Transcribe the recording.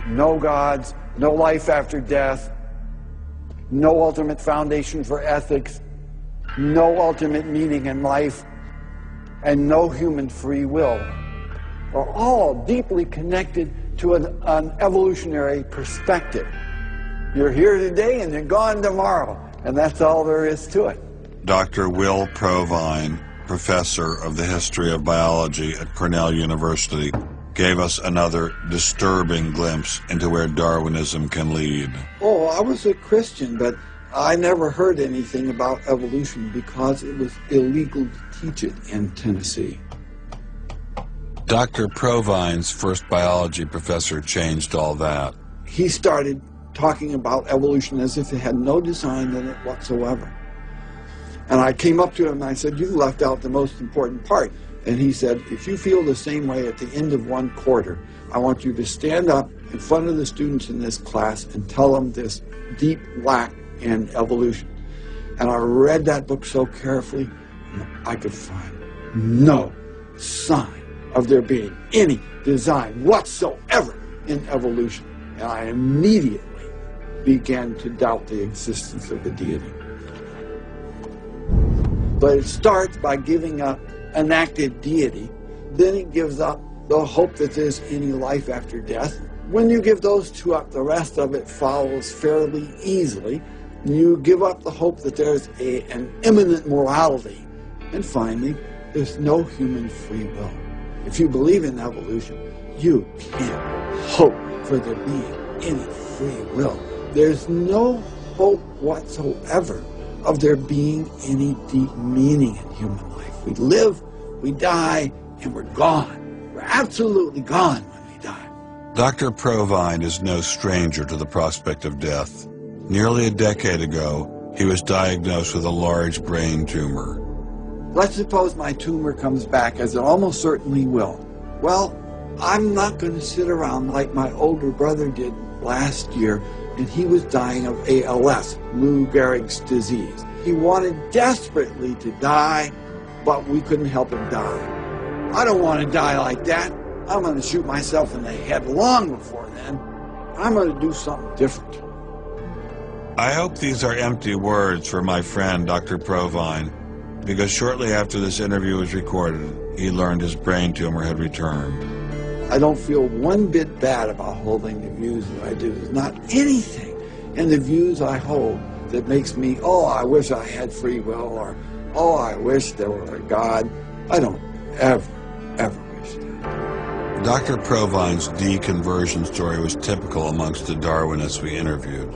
no gods, no life after death, no ultimate foundation for ethics, no ultimate meaning in life, and no human free will are all deeply connected to an evolutionary perspective. You're here today and you're gone tomorrow, and that's all there is to it. Dr. Will Provine, professor of the history of biology at Cornell University, gave us another disturbing glimpse into where Darwinism can lead. Oh, I was a Christian, but I never heard anything about evolution because it was illegal to teach it in Tennessee. Dr. Provine's first biology professor changed all that. He started talking about evolution as if it had no design in it whatsoever. And I came up to him and I said, "You left out the most important part." And he said, "If you feel the same way at the end of one quarter, I want you to stand up in front of the students in this class and tell them this deep lack in evolution." And I read that book so carefully, I could find no sign of there being any design whatsoever in evolution. And I immediately began to doubt the existence of a deity. But it starts by giving up an active deity. Then it gives up the hope that there's any life after death. When you give those two up, the rest of it follows fairly easily. You give up the hope that there's an immanent morality. And finally, there's no human free will. If you believe in evolution, you can't hope for there being any free will. There's no hope whatsoever of there being any deep meaning in human life. We live, we die, and we're gone. We're absolutely gone when we die. Dr. Provine is no stranger to the prospect of death. Nearly a decade ago, he was diagnosed with a large brain tumor. Let's suppose my tumor comes back, as it almost certainly will. Well, I'm not going to sit around like my older brother did last year, and he was dying of ALS, Lou Gehrig's disease. He wanted desperately to die, but we couldn't help him die. I don't want to die like that. I'm going to shoot myself in the head long before then. I'm going to do something different. I hope these are empty words for my friend, Dr. Provine, because shortly after this interview was recorded, he learned his brain tumor had returned. I don't feel one bit bad about holding the views that I do. There's not anything in the views I hold that makes me, oh, I wish I had free will, or, oh, I wish there were a God. I don't ever wish that. Dr. Provine's deconversion story was typical amongst the Darwinists we interviewed.